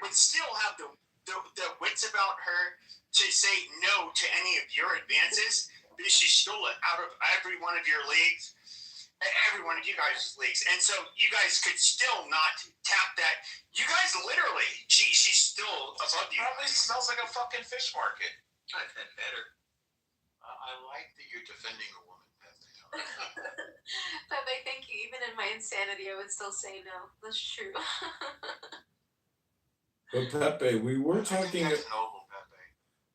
would still have the wits about her to say no to any of your advances because she stole it out of every one of your leagues, every one of you guys' leagues, and so you guys could still not tap that. You guys literally, she's still above you. Probably smells like a fucking fish market. I've had better. I like that you're defending a woman. Pepe, thank you. Even in my insanity, I would still say no. That's true. But Pepe, we were talking. That's noble, Pepe.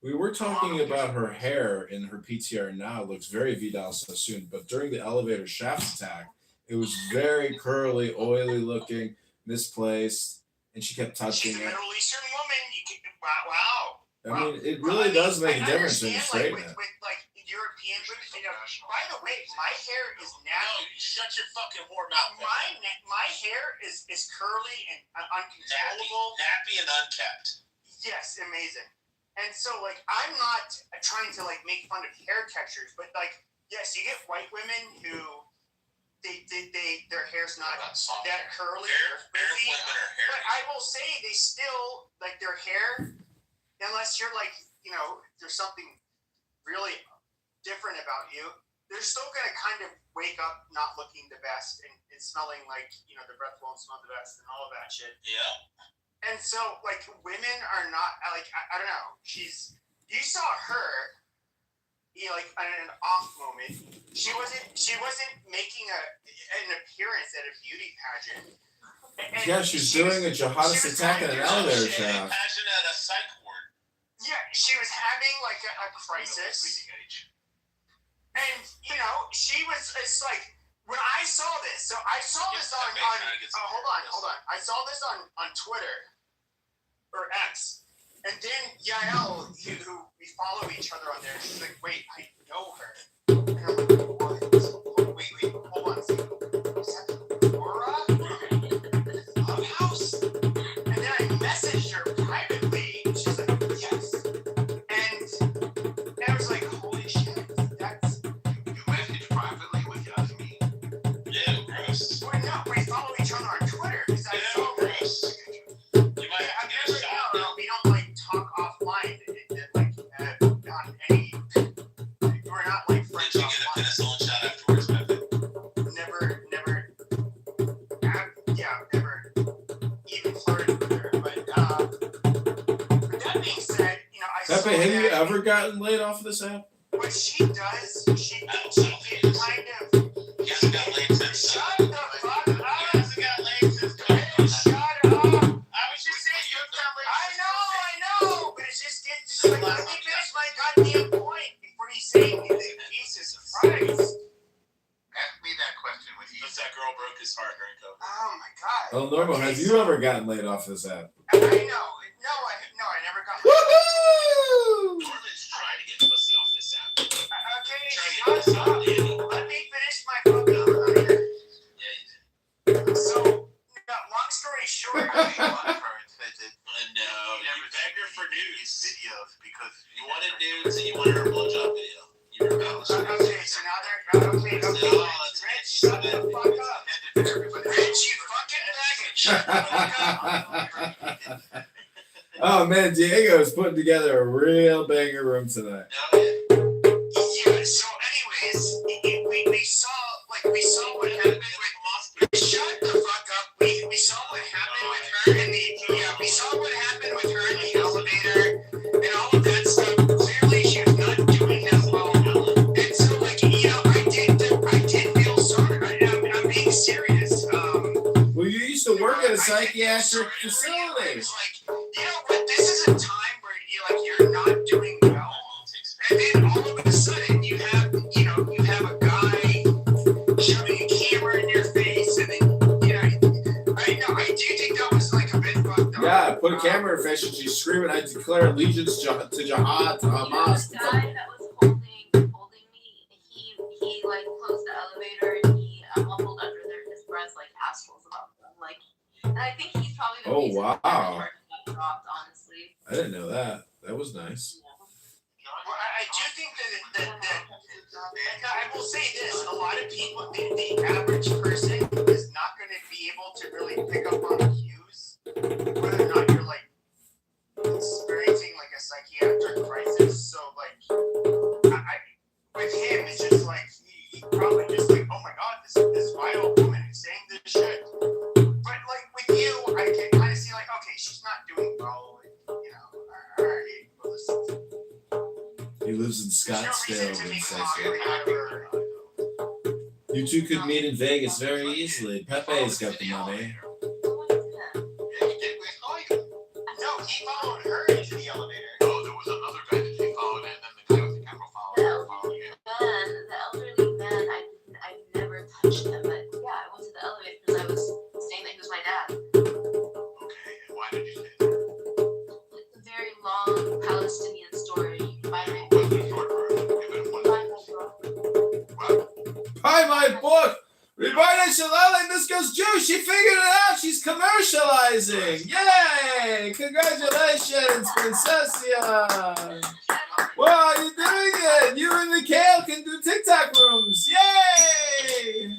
We were talking about her hair in her PTR now. It looks very Vidal Sassoon, but during the elevator shaft attack, it was very curly, oily looking, misplaced, and she kept touching She's a it. Middle Eastern woman. Wow. I mean, it really does make a difference in the straighten it. With like European women, you know. By the way, my hair is now. No, you shut your fucking whore mouth. My hair is curly and uncontrollable. Nappy and unkept. Yes, amazing. And so, like, I'm not trying to like make fun of hair textures, but like, yes, you get white women who their hair's not that curly or frizzy. But I will say they still like their hair, unless you're like, you know, there's something really different about you. They're still gonna kind of wake up not looking the best and smelling like, you know, their breath won't smell the best and all of that shit. Yeah. And so, like, women are not, like, I don't know. You saw her, you know, like, in an off moment. She wasn't making an appearance at a beauty pageant. And Yeah, she's doing a jihadist attack in an elevator shaft. Imagine at a psych ward. Yeah, she was having, like, a crisis. And, you know, it's like, when I saw this, so I saw this on hold on. I saw this on Twitter, or X, and then Yael, who we follow each other on there, she's like, wait, I know her. And I'm like, what? Wait, hold on a second. Is that Laura? Clubhouse? And then I messaged her privately, and she's like, yes. And I was like, holy shit, that's... You message privately with Yasmin? Yeah, gross. We follow each other on Twitter, because I saw gross. You might have to get a shot. We don't, like, talk offline, on any... We're not, like, friends Did you offline. get a penicillin shot afterwards, Pepe? Never even flirted with her. But that being said, you know, I saw Pepe, have you that ever gotten laid off of this app? what she does, she kind of... He hasn't got laid since. Shut the fuck He up! hasn't got laid since Hey, shut up! I was just saying you have got laid. I know, but it's just like, let me finish my goddamn point before you say anything. Jesus Christ! Ask me that question when he Since that girl broke his heart during COVID. Oh my God. Oh, Normo, Okay, have you ever gotten laid off of this app? I know. No, I never got. Woohoo! Norman's trying to get pussy off this app. Okay, Trying to get shut up. pussy off. Let me finish my fucking line. Yeah, you did. So, long story short, one of her and said that No, you begged her for his nudes. videos because You wanted nudes and you wanted her blowjob video. You rebelled. okay, so now they're okay. Rich, shut the fuck up. Rich, you fucking faggot. Shut the fuck up. Oh man, Diego's putting together a real banger room tonight. No, yeah. Yeah. So, anyways, we saw what happened with. Shut the fuck up. We saw what happened with her in the. We saw what happened with her in the elevator and all of that stuff. Clearly, she was not doing that well. And so, like, you know, I did feel sorry. I'm being serious. Well, you used to work at a psychiatric facility. It's like, you know what? This is a time where you're not doing well, and then all of a sudden you have a guy shoving a camera in your face, and then I do think that was like a bit fucked up. Yeah, put a camera in her face and she's screaming, I declare allegiance to jihad, to Hamas. The guy that was holding me, he like closed the elevator and he mumbled under his breath like assholes about them. Like, and I think he's probably the Oh, reason wow. that the charges got dropped, honestly. I didn't know that. That was nice. Well, I do think that and I will say this: a lot of people, the average person is not going to be able to really pick up on cues, whether or not you're like lives in There's no Scottsdale. reason to And make a says mockery out of her. you two could meet in Vegas very easily. Pepe's got the money. No, he followed her into the elevator. Oh, there was another guy that they followed, and then the guy with the camera followed him. The elderly man, I never touched him, but yeah, I went to the elevator because I was saying that he was my dad. Okay, and why did you say that? It's a very long Palestinian story. What's the short version? Give it one sentence. What? Buy my book! Roberta Shalala, this girl's Jewish. She figured it out. She's commercializing. Yay! Congratulations, Princessia. Wow, you're doing it. You and Mikhail can do TikTok rooms. Yay!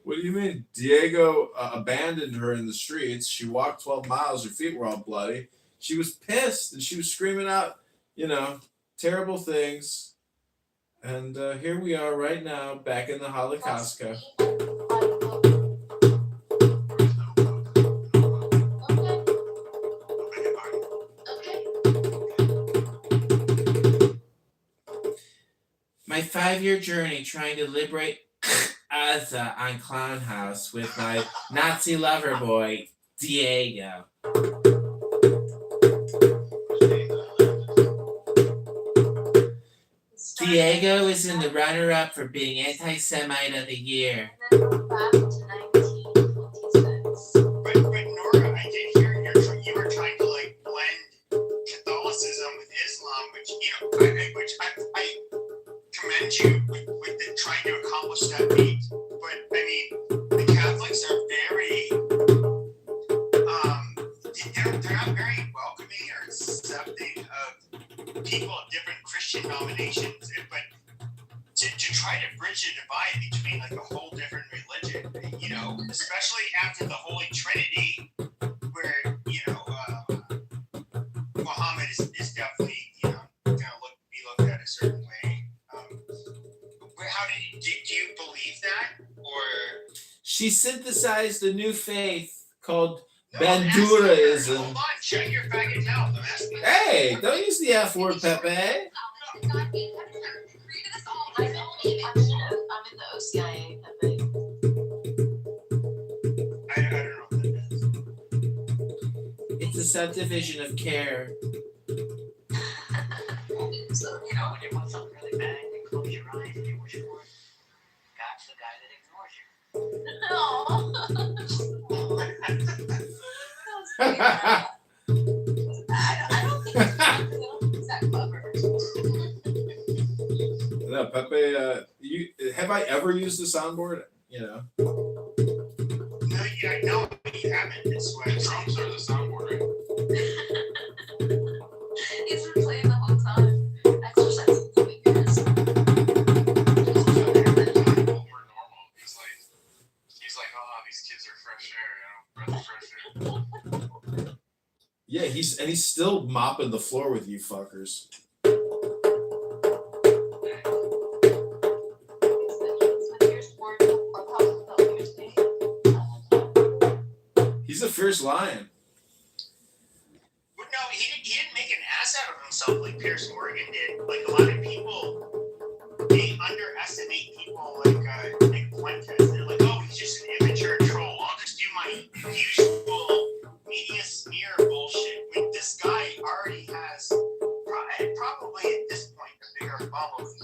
What do you mean? Diego abandoned her in the streets. She walked 12 miles. Her feet were all bloody. She was pissed and she was screaming out, terrible things. And here we are right now, back in the Holocaustka. My 5-year journey trying to liberate Gaza on Clown House with my Nazi lover boy, Diego. Diego is in the runner-up for being Anti-Semite of the Year. And then go back to 1926. But Nora, I did hear you were trying to like blend Catholicism with Islam, which I commend you with trying to accomplish that feat. But I mean, the Catholics are very they're not very welcoming or accepting of people of different Christian denominations, but to try to bridge the divide between like a whole different religion, especially after the Holy Trinity, where Muhammad is definitely gonna be looked at a certain way. How do you believe that, or she synthesized a new faith called Banduraism? Banduraism. Hold on, shut your faggot mouth. I'm asking. Hey, don't use the F word, Pepe. I'm in the OCIA, Pepe. I don't know what that is. It's a subdivision of care. So, when you want something really bad, you close your eyes and you wish for it. God's the guy that ignores you. I don't think it's that clever. No, Pepe, have I ever used the soundboard? No, you haven't. It's why Drums are the soundboard, right? He's been playing the whole time. Exercising his weakness. We're normal. He's like, oh, these kids are fresh air, breath of fresh air. Yeah, he's still mopping the floor with you fuckers. He's a fierce lion. But no, he didn't make an ass out of himself like Pierce Morgan did. Like a lot of people, they underestimate people like Fuentes. They're like, oh, he's just an immature troll. I'll just do my usual media smear bullshit. I mean, this guy already has probably at this point a bigger following.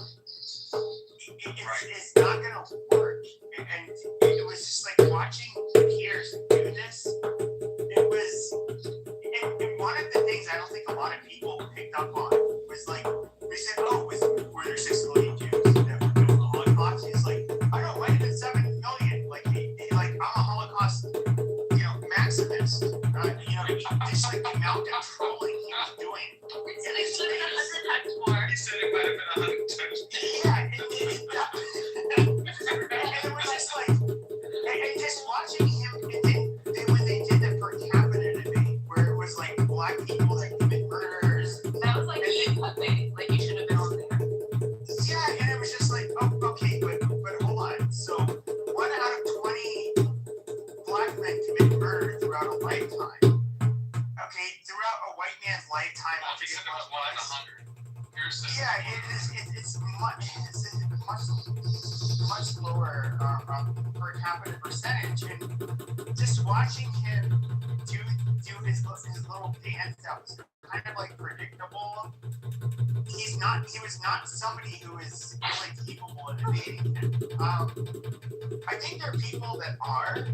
It's not gonna work. And it was just like watching Pierce do this. It was, and one of the things I don't think a lot of people picked up on was like, we said, oh, were there 6 million Jews that were killed in the Holocaust? He's like, I don't know, it might have been 7 million. Like I'm a Holocaust, maximist. Just like the amount of trolling he was doing. It's actually 100 times more. He said it might have been 100 times. Yeah, and it was just like, and just watching him, when they did the per capita debate, where it was like black people that commit murders. That was like you, Pepe. Like you should have been on there. Yeah, and it was just like, oh, okay, but hold on. So 1 out of 20 black men commit murder. older system. Yeah, it's much lower per capita percentage, and just watching him do his little dance that was kind of like predictable. He was not somebody who is really capable of evading him. I think there are people that are,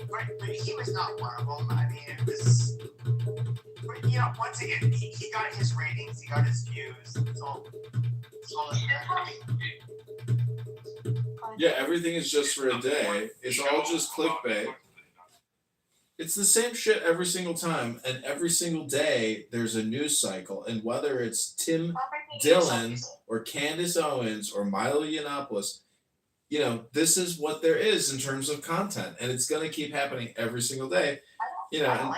but he was not one of them. I mean, it was. But once again, he got his ratings, he got his views. It's all that matters. Yeah, everything is just for a day. It's all just clickbait. It's the same shit every single time, and every single day there's a news cycle. And whether it's Tim Dillon or Candace Owens or Milo Yiannopoulos, this is what there is in terms of content, and it's going to keep happening every single day. And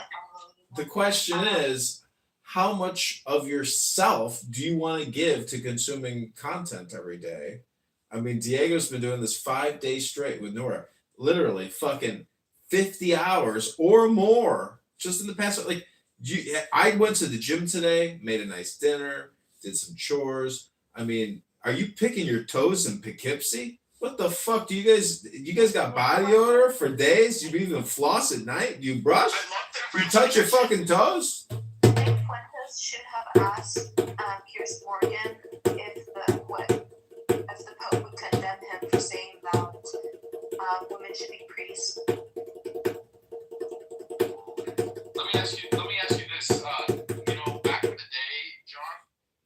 the question is, how much of yourself do you want to give to consuming content every day? I mean, Diego's been doing this 5 days straight with Nora, literally fucking 50 hours or more just in the past. Like, I went to the gym today, made a nice dinner, did some chores. I mean, are you picking your toes in Poughkeepsie? What the fuck do you guys got body odor for days? You even floss at night? Do you brush? You touch your fucking toes? I think Fuentes should have asked Piers Morgan if the Pope would condemn him for saying that women should be priests. Let me ask you this. Back in the day, John,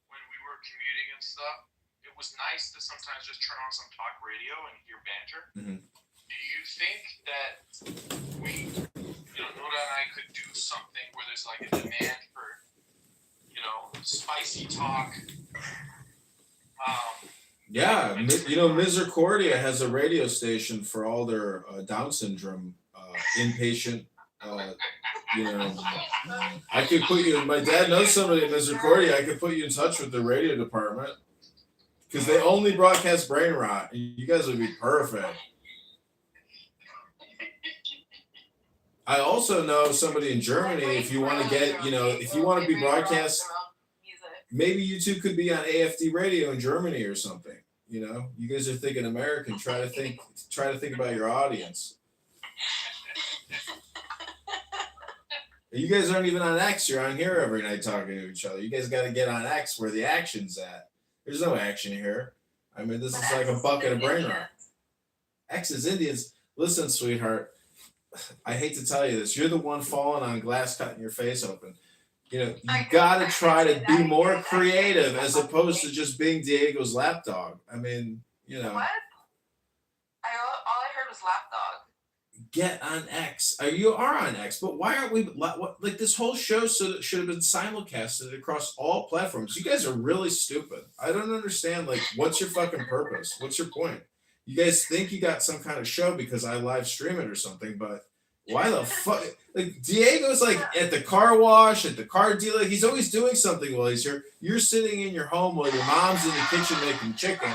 when we were commuting and stuff, it was nice to sometimes just turn on some talk radio and hear banter. Mm-hmm. Do you think that we, Nora and I could do something where there's like a demand for, spicy talk? Yeah, Misericordia has a radio station for all their Down syndrome inpatient. I could put you. My dad knows somebody at Misericordia. I could put you in touch with the radio department because they only broadcast brain rot. You guys would be perfect. I also know somebody in Germany. If you want to get, if you want to be broadcast. Maybe you two could be on AFD radio in Germany or something. You guys are thinking American. Try to think about your audience. You guys aren't even on X. You're on here every night talking to each other. You guys got to get on X where the action's at. There's no action here. I mean, this is like a bucket of brain rot. X is Indians. Listen, sweetheart. I hate to tell you this. You're the one falling on glass, cutting your face open. You gotta try to be more creative as opposed to just being Diego's lapdog. I mean, What? All I heard was lapdog. Get on X. You are on X, but why aren't we? Like this whole show should have been simulcasted across all platforms. You guys are really stupid. I don't understand. Like, what's your fucking purpose? What's your point? You guys think you got some kind of show because I live stream it or something, but why the fuck? Like, Diego's like at the car wash, at the car dealer. He's always doing something while he's here. You're sitting in your home while your mom's in the kitchen making chicken.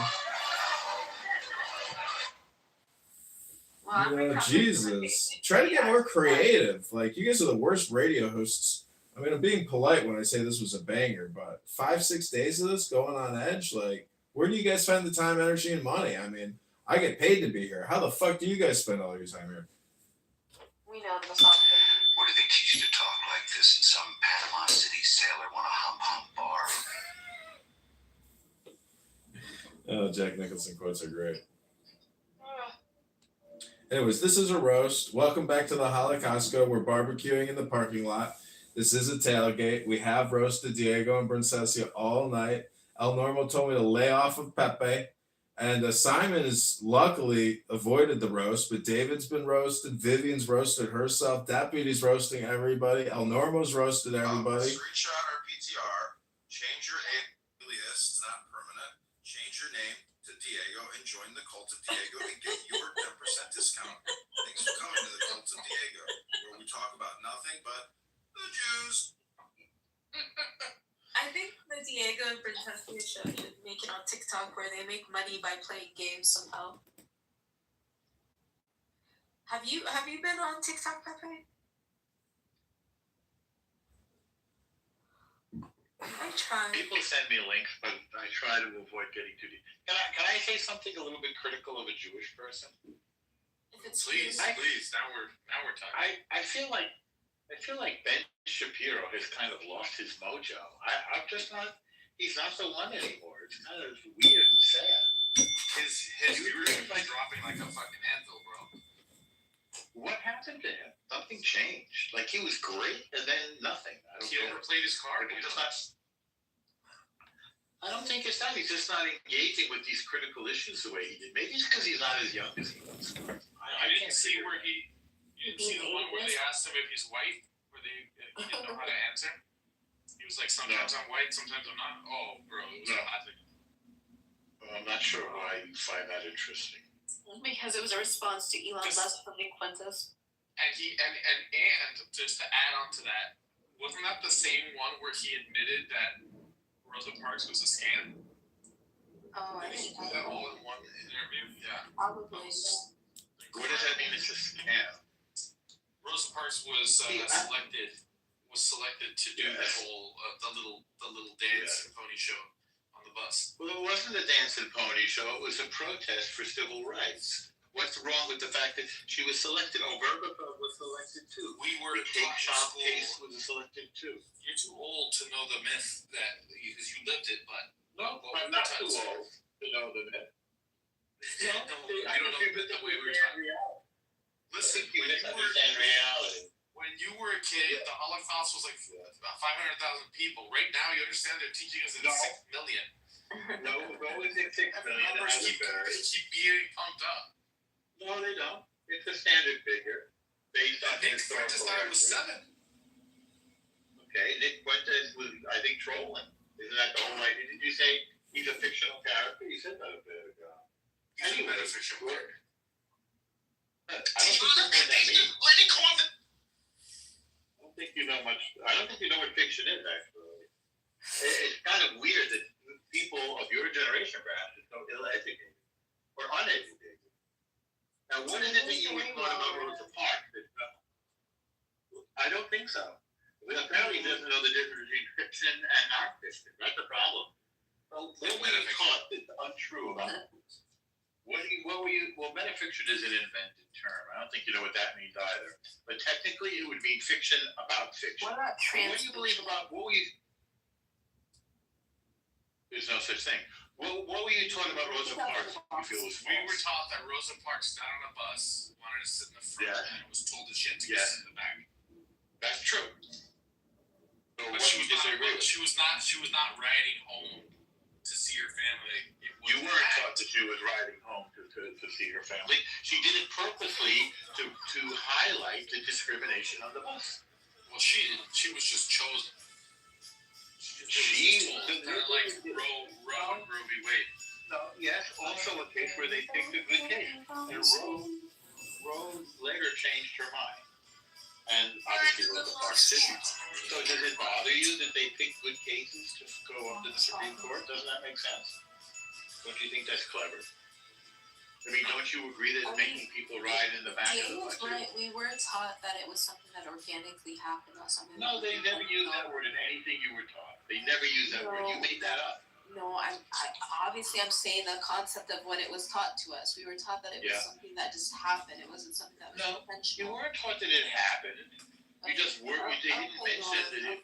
Jesus. Try to get more creative. Like, you guys are the worst radio hosts. I mean, I'm being polite when I say this was a banger, but 5-6 days of this going on edge, like, where do you guys find the time, energy, and money? I mean, I get paid to be here. How the fuck do you guys spend all your time here? We know the song. Where do they teach you to talk like this in some Panama City sailor want a hum bar? Oh, Jack Nicholson quotes are great. Anyways, this is a roast. Welcome back to the Holocaustco. We're barbecuing in the parking lot. This is a tailgate. We have roasted Diego and Princessia all night. El Normo told me to lay off of Pepe. And Simon has luckily avoided the roast, but David's been roasted. Vivian's roasted herself. Deputy's roasting everybody. El Normo's roasted everybody. Screenshot our PTR. Change your alias. It's not permanent. Change your name to Diego and join the cult of Diego and get your 10% discount. Thanks for coming to the cult of Diego, where we talk about nothing but the Jews. I think the Diego and Princessia show should make it on TikTok where they make money by playing games somehow. Have you been on TikTok, Pepe? I try. People send me links, but I try to avoid getting too deep. Can I say something a little bit critical of a Jewish person? If it's Please, I- please. Now we're talking. I feel like Ben Shapiro has kind of lost his mojo. I'm just not. He's not the one anymore. It's kind of weird and sad. His viewership is dropping like a fucking anvil, bro. What happened to him? Something changed. Like he was great, and then nothing. He overplayed his card. I don't think it's that. He's just not engaging with these critical issues the way he did. Maybe it's because he's not as young as he was. I didn't see where you didn't see the one where they asked him if he's white, where he didn't know how to answer. He was like, sometimes I'm white, sometimes I'm not. Oh, bro, it was classic. I'm not sure why you find that interesting. Because it was a response to Elon Musk from Nick Fuentes. And just to add on to that, wasn't that the same one where he admitted that Rosa Parks was a scam? Oh, I Did he didn't do that all in one interview? Yeah. Probably. What does that mean? It's a scam. Rosa Parks was selected to do the whole the little dance and pony show on the bus. Well, it wasn't a dance and pony show. It was a protest for civil rights. What's wrong with the fact that she was selected? Oh, Berbatov was selected too. We were The Cake taught in Shop school. case was selected too. You're too old to know the myth that because you lived it, but No, what I'm we were not taught too to- old to know the myth. You don't know the way we were taught. Listen, You misunderstand reality. when you were a kid, the Holocaust was like about 500,000 people. Right now, you understand they're teaching us it's 6 million. No, always at 6 And the million. numbers keep getting pumped up. No, they don't. It's a standard figure based on Nick Fuentes historical thought it was records. 7. Okay, Nick Fuentes was, I think, trolling. Isn't that the whole idea? Did you say he's a fictional character? You said that a bit ago. He's a beneficial character. I don't think you know what that means. I don't think you know much. I don't think you know what fiction is, actually. It's kind of weird that people of your generation, perhaps, are so ill-educated or uneducated. Now, what is it that you were taught about Rosa Parks? I don't think so. Well, apparently, he doesn't know the difference between fiction and non-fiction. That's the problem. Well, what were you taught that's untrue about it? Well, metafiction is an invented term. I don't think you know what that means either. But technically, it would mean fiction about fiction. What about What do you believe about, there's no such thing. What were you taught about Rosa Parks that you feel was We were false? taught that Rosa Parks got on a bus, wanted to sit in the front, Yeah. and was told that she had to Yeah. sit in the back. That's true. So But what she do was you disagree with? she was not riding home to see her family. It was You an weren't act. taught that she was riding home to see her family. She did it purposely to highlight the discrimination on the bus. Well, she didn't. She was just chosen. She- kind of like Roe and Roe v. Wade. No, yes, also a case where they picked a good case. And Rose later changed her mind. And obviously Rosa Parks didn't. So does it bother you that they pick good cases to go up to the Supreme Court? Doesn't that make sense? Don't you think that's clever? I mean, don't you agree that making people ride in the back of the bus? We were taught that it was something that organically happened, not something. No, they never used that word in anything you were taught. They never used that word. You made that up. No, I obviously I'm saying the concept of what it was taught to us. We were taught that it was Yeah. something that just happened. It wasn't something that was No, intentional. You weren't taught that it happened. You just were. You didn't mention that it.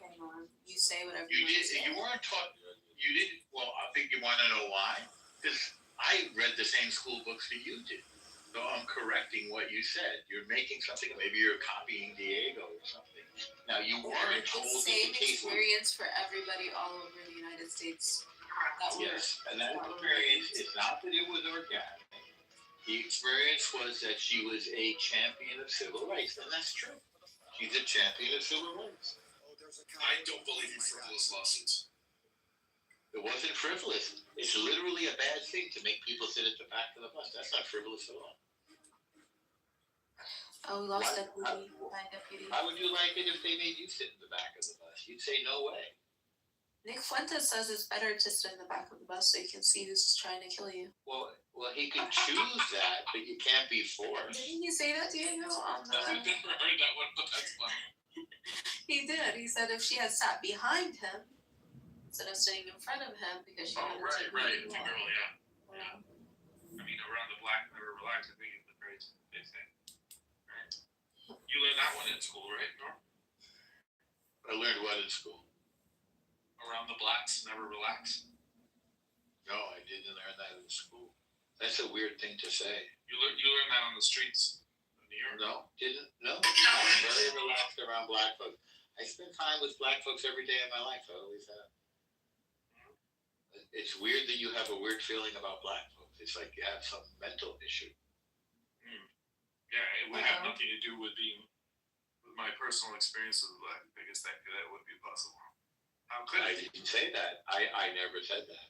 You say whatever You want to did. say. You weren't taught. You didn't. Well, I think you want to know why. Because I read the same school books that you did. So I'm correcting what you said. You're making something. Maybe you're copying Diego or something. Now you weren't It's told the that same the case was. experience for everybody all over the United States. That were- Yes, and that experience is not that it was organic. The experience was that she was a champion of civil rights, and that's true. She's a champion of civil rights. I don't believe in frivolous lawsuits. It wasn't frivolous. It's literally a bad thing to make people sit at the back of the bus. That's not frivolous at all. Oh, we lost What? deputy. My deputy. How would you like it if they made you sit in the back of the bus? You'd say no way. Nick Fuentes says it's better to sit in the back of the bus so you can see who's trying to kill you. Well, he can choose that, but you can't be forced. Didn't you say that, Diego? On I've the... never heard that one, but that's funny. He did. He said if she had sat behind him, instead of sitting in front of him because you Oh, wanted right, to right. be The girl, yeah. yeah. I mean, around the black never relax. I think it's the very big thing. Right? You learned that one in school, right? No? I learned what in school? Around the blacks never relax. No, I didn't learn that in school. That's a weird thing to say. You learned that on the streets of New York. No, didn't. No, I'm very relaxed around black folks. I spend time with black folks every day of my life. I always have. It's weird that you have a weird feeling about black folks. It's like you have some mental issue. Yeah, it would have nothing to do with my personal experiences with black. I guess that would be possible. How could I it? didn't say that. I never said that.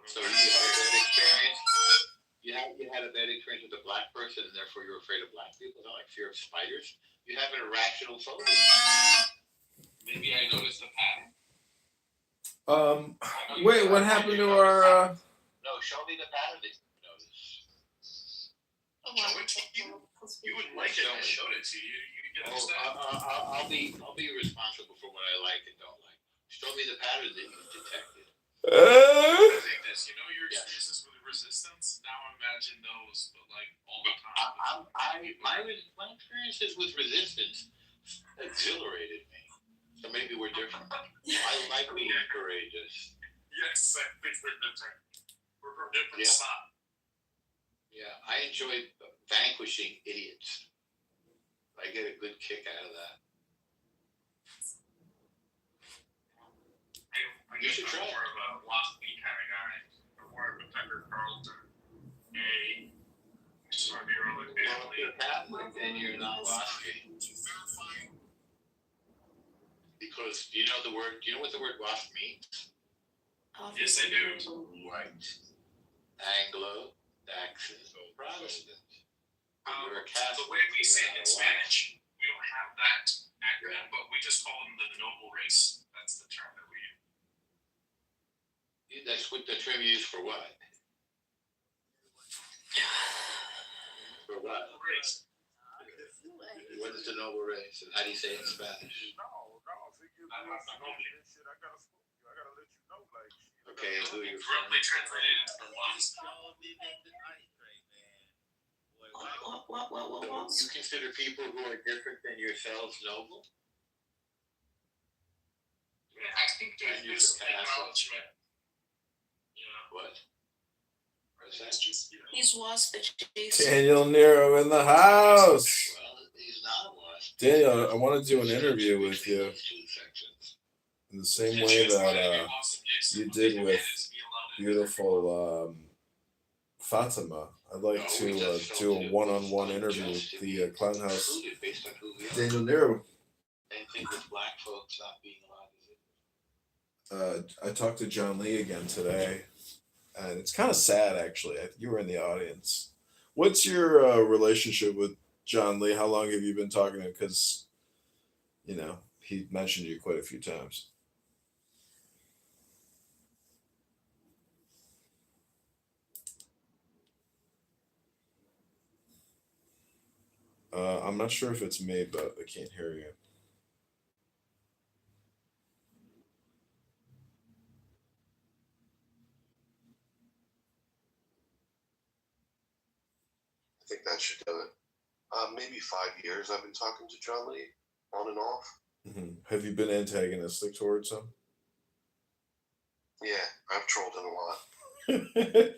So you had a bad experience. You had a bad experience with a black person, and therefore you're afraid of black people. Not like fear of spiders. You have an irrational phobia. Maybe I noticed a pattern. Wait, what happened to our? No, show me the pattern that you noticed. Show it to you. You wouldn't like it. I showed it to you. You get upset. I'll be responsible for what I like and don't like. Show me the pattern that you detected. I think this. You know your experiences with resistance. Now imagine those, but like all the time. My experiences with resistance exhilarated me. So maybe we're different. I like being courageous. Yes, I think we're different. We're from different spots. Yeah, I enjoy vanquishing idiots. I get a good kick out of that. You should try. More of a Lost Me kind of guy, or more of a Tucker Carlson. Well, if you're Catholic, then you're not lost me. Because do you know what the word lost means? Yes, I do. Right. Anglo-Saxon Protestant. The way we say it in Spanish, we don't have that acronym, but we just call them the noble race. That's the term that we use. That's what the term used for what? For what? Noble race. What is the noble race, and how do you say it in Spanish? Okay, who are you from? Roughly translated into the lost. What? You consider people who are different than yourselves noble? Yeah, I think there's acknowledgement. What? That's just, He's wasp adjacent. Daniel Nero in the house. Well, he's not one. Daniel, I want to do an interview with you in the same way that you did with beautiful Fatima. I'd like to do a one-on-one interview with the Clown House. Daniel Nero. Same thing with black folks not being allowed to visit. I talked to John Lee again today, and it's kind of sad, actually. You were in the audience. What's your relationship with John Lee? How long have you been talking to him? Because, he mentioned you quite a few times. I'm not sure if it's me, but I can't hear you. I think that should do it. Maybe 5 years I've been talking to John Lee, on and off. Mm-hmm. Have you been antagonistic towards him? Yeah, I've trolled him a lot.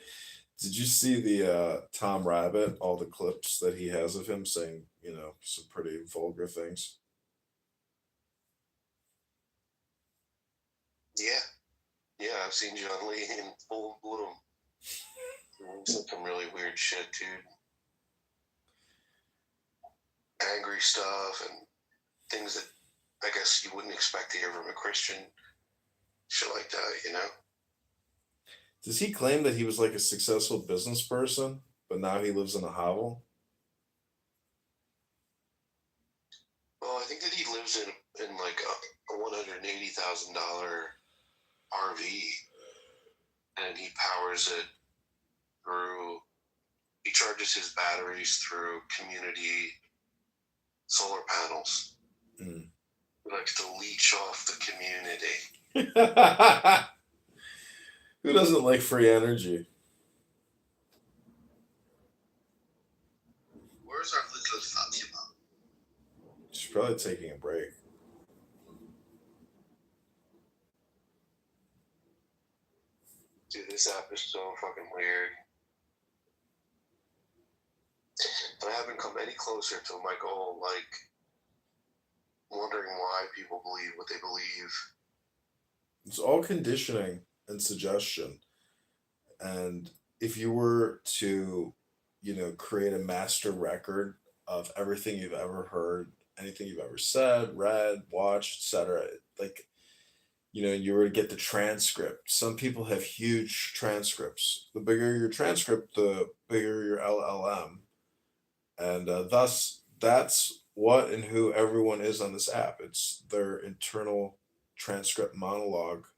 Did you see the Tom Rabbit, all the clips that he has of him saying, some pretty vulgar things? Yeah, I've seen John Lee in full bloom. He said some really weird shit, dude. Angry stuff and things that I guess you wouldn't expect to hear from a Christian. Shit like that, Does he claim that he was like a successful business person, but now he lives in a hovel? Well, I think that he lives in like a $180,000 RV, and he powers it through. He charges his batteries through community solar panels. Mm. He likes to leech off the community. Who doesn't like free energy? Where's our little Fatima? She's probably taking a break. Dude, this app is so fucking weird. And I haven't come any closer to my goal, like wondering why people believe what they believe. It's all conditioning and suggestion. And if you were to, create a master record of everything you've ever heard, anything you've ever said, read, watched, etc., like, you were to get the transcript. Some people have huge transcripts. The bigger your transcript, the bigger your LLM. And thus, that's what and who everyone is on this app. It's their internal transcript monologue.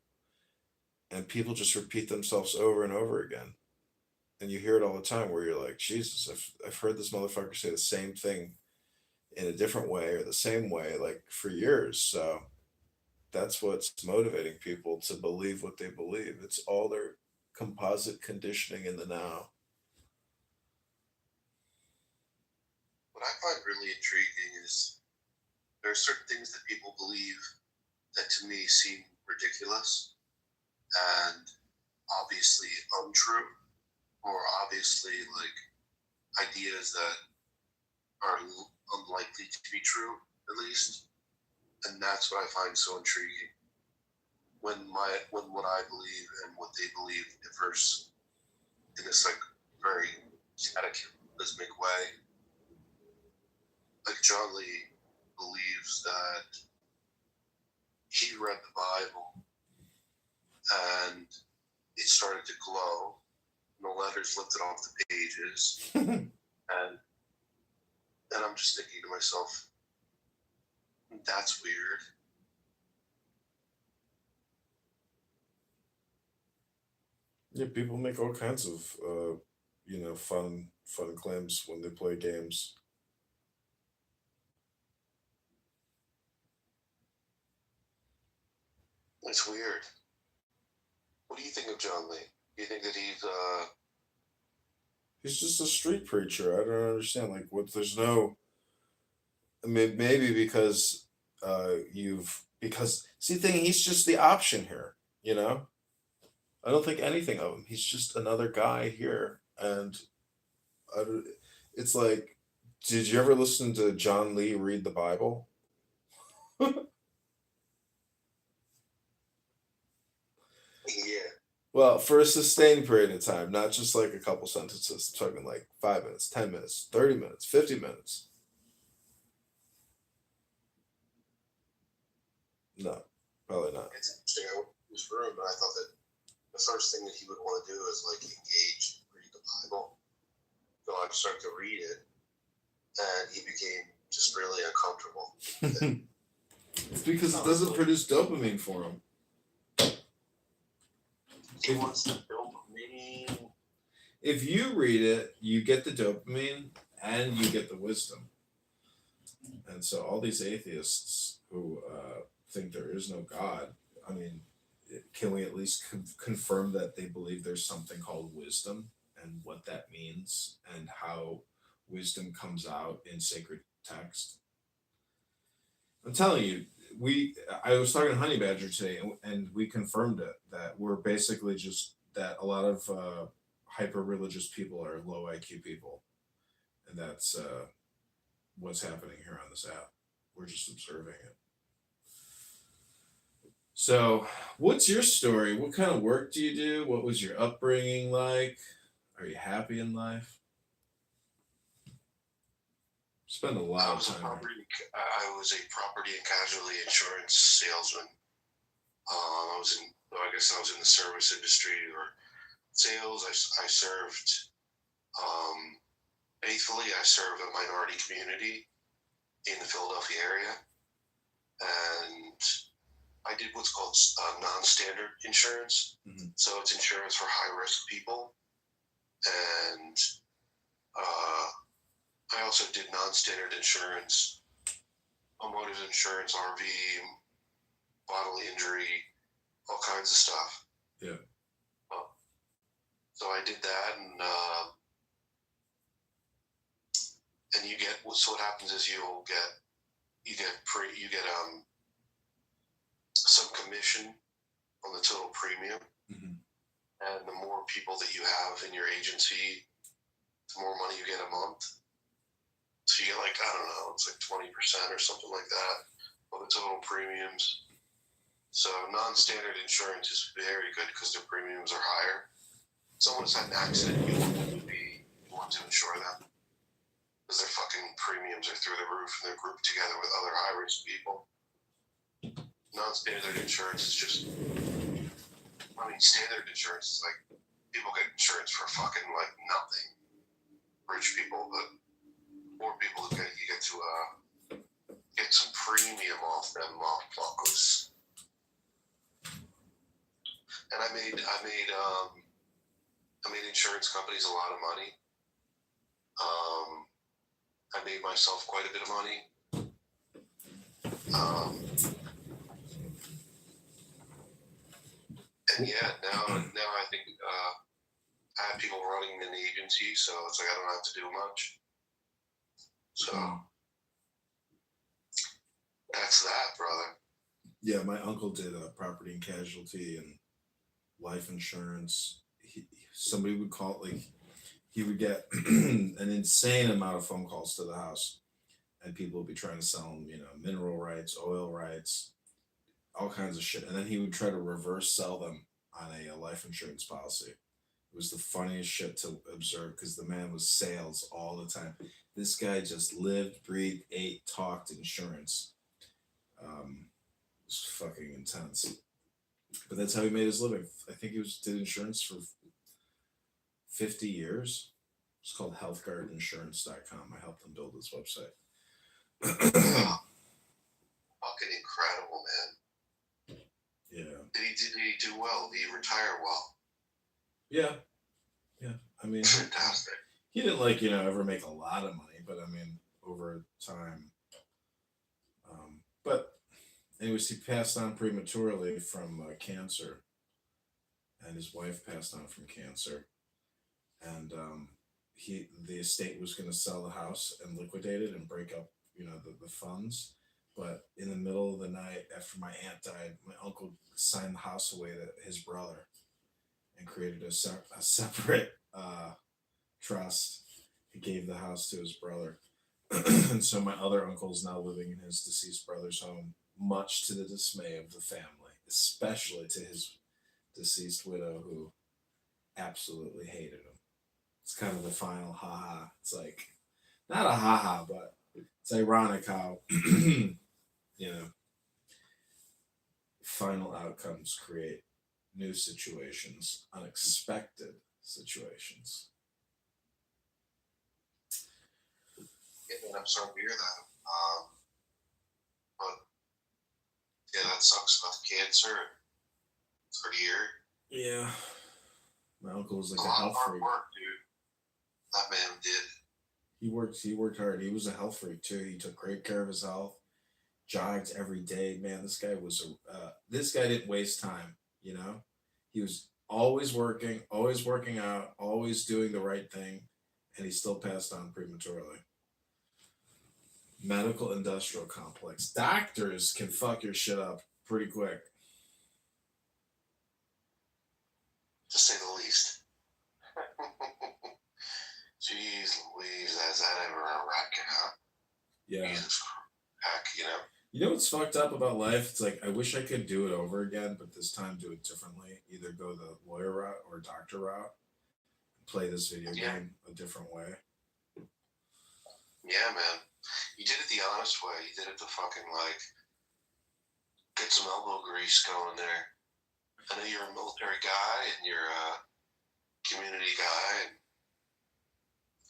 And people just repeat themselves over and over again. And you hear it all the time where you're like, Jesus, I've heard this motherfucker say the same thing in a different way or the same way, like for years. So that's what's motivating people to believe what they believe. It's all their composite conditioning in the now. What I find really intriguing is there are certain things that people believe that to me seem ridiculous and obviously untrue, or obviously like ideas that are unlikely to be true, at least. And that's what I find so intriguing. When what I believe and what they believe differs in this like very cataclysmic way. Like John Lee believes that he read the Bible and it started to glow and the letters lifted off the pages and I'm just thinking to myself, that's weird. Yeah, people make all kinds of fun claims when they play games. It's weird. What do you think of John Lee? Do you think that He's just a street preacher. I don't understand. Like, what? There's no. I mean, maybe because see, the thing, he's just the option here. I don't think anything of him. He's just another guy here, and it's like, did you ever listen to John Lee read the Bible? yeah. Well, for a sustained period of time, not just like a couple sentences. I'm talking like 5 minutes, 10 minutes, 30 minutes, 50 minutes. No, probably not. It's interesting. I went to his room and I thought that the first thing that he would want to do is like engage, read the Bible. So I started to read it, and he became just really uncomfortable. It's because it doesn't produce dopamine for him. He wants the dopamine. If you read it, you get the dopamine and you get the wisdom. And so all these atheists who think there is no God, I mean, can we at least confirm that they believe there's something called wisdom and what that means and how wisdom comes out in sacred text? I'm telling you, I was talking to Honey Badger today, and we confirmed it, that we're basically just that a lot of hyper religious people are low IQ people, and that's what's happening here on this app. We're just observing it. So, what's your story? What kind of work do you do? What was your upbringing like? Are you happy in life? Spend a lot of time. I was a property and casualty insurance salesman. I was in the service industry or sales. I served faithfully. I served a minority community in the Philadelphia area, and I did what's called non-standard insurance. Mm-hmm. So it's insurance for high-risk people, and I also did non-standard insurance, automotive insurance, RV, bodily injury, all kinds of stuff. Yeah. So I did that, and you get, so what happens is you get some commission on the total premium, and the more people that you have in your agency, the more money you get a month. So you get like, I don't know, it's like 20% or something like that of the total premiums. So non-standard insurance is very good because their premiums are higher. If someone's had an accident, you want to insure them because their fucking premiums are through the roof and they're grouped together with other high-risk people. Non-standard insurance is just, standard insurance is like people get insurance for fucking like nothing. Rich people, but poor people you get to get some premium off them motherfuckers. And I made insurance companies a lot of money. I made myself quite a bit of money. And yeah, now I think I have people running an agency, so it's like I don't have to do much. So that's that, brother. Yeah, my uncle did property and casualty and life insurance. Somebody would call, like, he would get an insane amount of phone calls to the house, and people would be trying to sell him, mineral rights, oil rights, all kinds of shit. And then he would try to reverse sell them on a life insurance policy. It was the funniest shit to observe because the man was sales all the time. This guy just lived, breathed, ate, talked insurance. It was fucking intense. But that's how he made his living. I think he did insurance for 50 years. It's called healthguardinsurance.com. I helped him build his website. Fucking incredible, man. Yeah. Did he do well? Did he retire well? Yeah. I mean, fantastic. He didn't ever make a lot of money, but I mean, over time. But anyways, he passed on prematurely from cancer, and his wife passed on from cancer, and the estate was going to sell the house and liquidate it and break up, the funds. But in the middle of the night, after my aunt died, my uncle signed the house away to his brother and created a separate trust. He gave the house to his brother. And so my other uncle is now living in his deceased brother's home, much to the dismay of the family, especially to his deceased widow, who absolutely hated him. It's kind of the final ha-ha. It's like, not a ha-ha, but it's ironic how, final outcomes create new situations, unexpected situations. Yeah, man, I'm sorry to hear that. But yeah, that sucks about the cancer. 30 years. Yeah. My uncle was like a a lot health of hard freak. work, dude. That man did. He worked hard. He was a health freak too. He took great care of his health. Jogged every day. Man, this guy didn't waste time, He was always working out, always doing the right thing, and he still passed on prematurely. Medical industrial complex. Doctors can fuck your shit up pretty quick. To say the least. Jeez Louise, has that ever a racket, huh? Yeah. Jesus heck, You know what's fucked up about life? It's like, I wish I could do it over again, but this time do it differently. Either go the lawyer route or doctor route. Play this video game a different way. Yeah, man. You did it the honest way. You did it to fucking, get some elbow grease going there. I know you're a military guy and you're a community guy.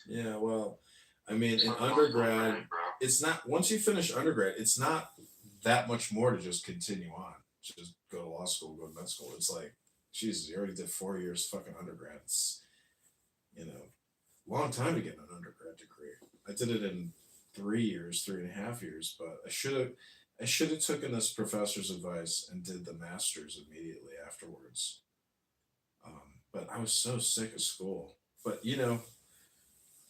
Yeah, well, I mean, in undergrad, it's not, once you finish undergrad, it's not that much more to just continue on. Just go to law school, go to med school. It's like, Jesus, you already did 4 years fucking undergrad. It's, long time to get an undergrad degree. I did it in 3 years, 3.5 years, but I should have taken this professor's advice and did the master's immediately afterwards. But I was so sick of school. But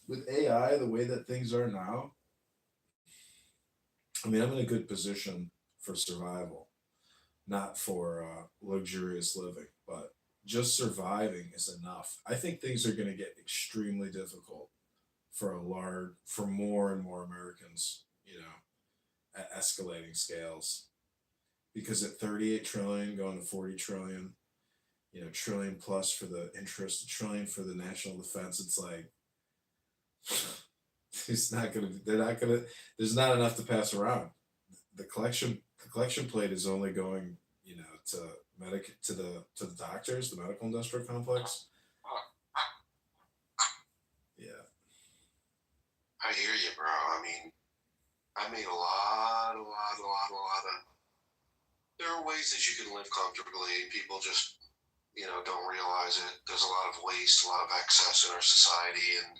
with AI, the way that things are now, I mean, I'm in a good position for survival, not for luxurious living, but just surviving is enough. I think things are going to get extremely difficult for more and more Americans, at escalating scales. Because at 38 trillion going to 40 trillion, trillion plus for the interest, a trillion for the national defense, it's like there's not enough to pass around. The collection plate is only going, to the doctors, the medical industrial complex. Yeah. I hear you, bro. I mean, I made a lot of. There are ways that you can live comfortably. People just, don't realize it. There's a lot of waste, a lot of excess in our society, and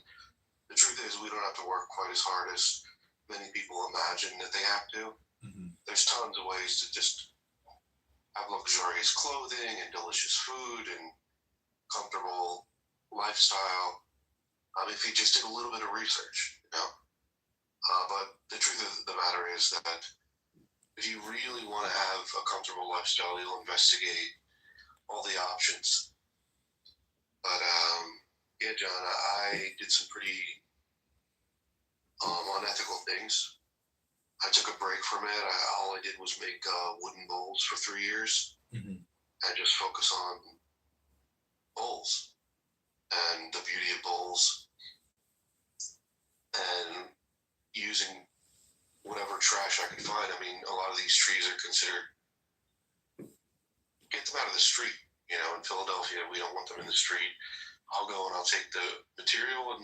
the truth is, we don't have to work quite as hard as many people imagine that they have to. Mm-hmm. There's tons of ways to just have luxurious clothing and delicious food and comfortable lifestyle. If you just did a little bit of research, But the truth of the matter is that if you really want to have a comfortable lifestyle, you'll investigate all the options. But yeah, John, I did some pretty unethical things. I took a break from it. All I did was make wooden bowls for 3 years. Mm-hmm. And just focus on bowls and the beauty of bowls and using whatever trash I could find. I mean, a lot of these trees are considered, get them out of the street. In Philadelphia, we don't want them in the street. I'll go and I'll take the material,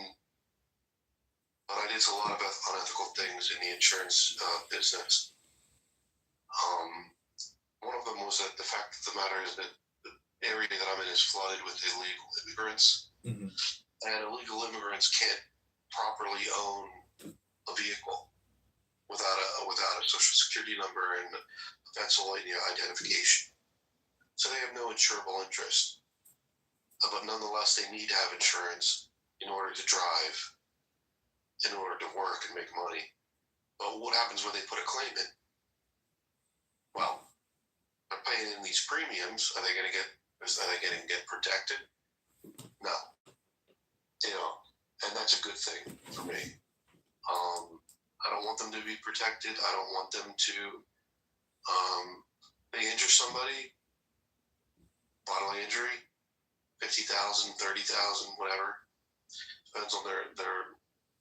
but I did a lot of unethical things in the insurance business. One of them was that the fact of the matter is that the area that I'm in is flooded with illegal immigrants, Mm-hmm. and illegal immigrants can't properly own a vehicle without a social security number and a Pennsylvania identification. So they have no insurable interest. But nonetheless, they need to have insurance in order to drive, in order to work and make money. But what happens when they put a claim in? Well, they're paying in these premiums. Are they going to get protected? No. And that's a good thing for me. I don't want them to be protected. I don't want them to, they injure somebody, bodily injury, 50,000, 30,000, whatever. Depends on their.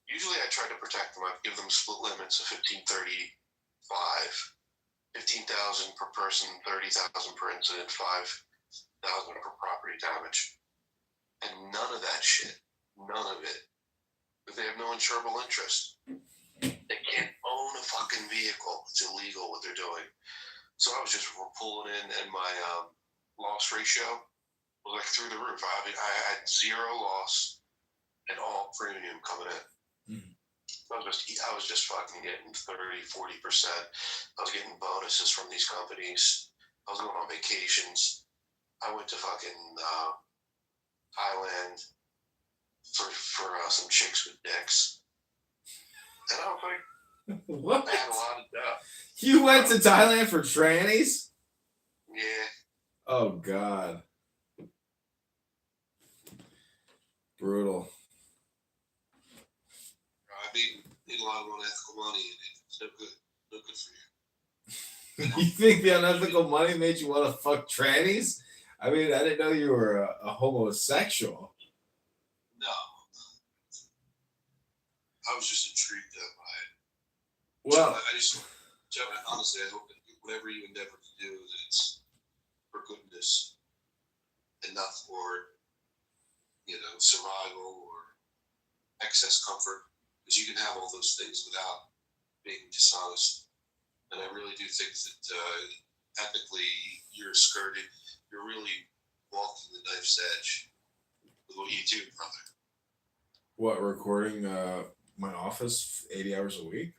Usually I try to protect them. I give them split limits of 15, 30, 5. 15,000 per person, 30,000 per incident, 5,000 per property damage. And none of that shit, none of it, because they have no insurable interest. They can't own a fucking vehicle. It's illegal what they're doing. So I was just pulling in, and my loss ratio was like through the roof. I had zero loss and all premium coming in. Mm-hmm. I was just fucking getting 30, 40%. I was getting bonuses from these companies. I was going on vacations. I went to fucking Thailand for some chicks with dicks. And I was like, What? I had a lot of stuff. You went to Thailand for trannies? Yeah. Oh God. Brutal. I made a lot of unethical money, and it's no good. No good for you. You think the unethical money made you want to fuck trannies? I mean, I didn't know you were a homosexual. No. I was just intrigued by it. Well, John, honestly, I hope that whatever you endeavor to do, that it's for goodness and not for, survival or excess comfort. Because you can have all those things without being dishonest. And I really do think that ethically you're really walking the knife's edge with what you do, brother. what, recording my office 80 hours a week?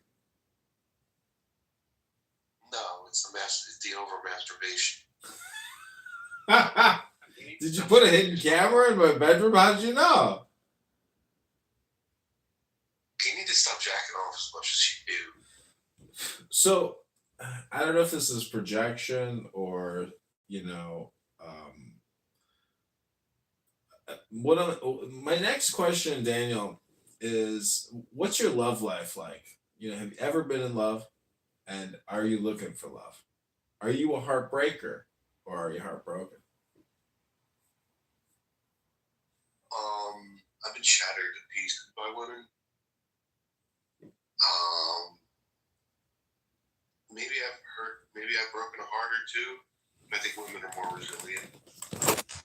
No, It's the over masturbation. Did you put a hidden camera in my bedroom? How did you know? You need to stop jacking off as much as you do. So, I don't know if this is projection or, my next question, Daniel, is what's your love life like? Have you ever been in love? And are you looking for love? Are you a heartbreaker or are you heartbroken? I've been shattered to pieces by women. Maybe I've broken a heart or two. I think women are more resilient.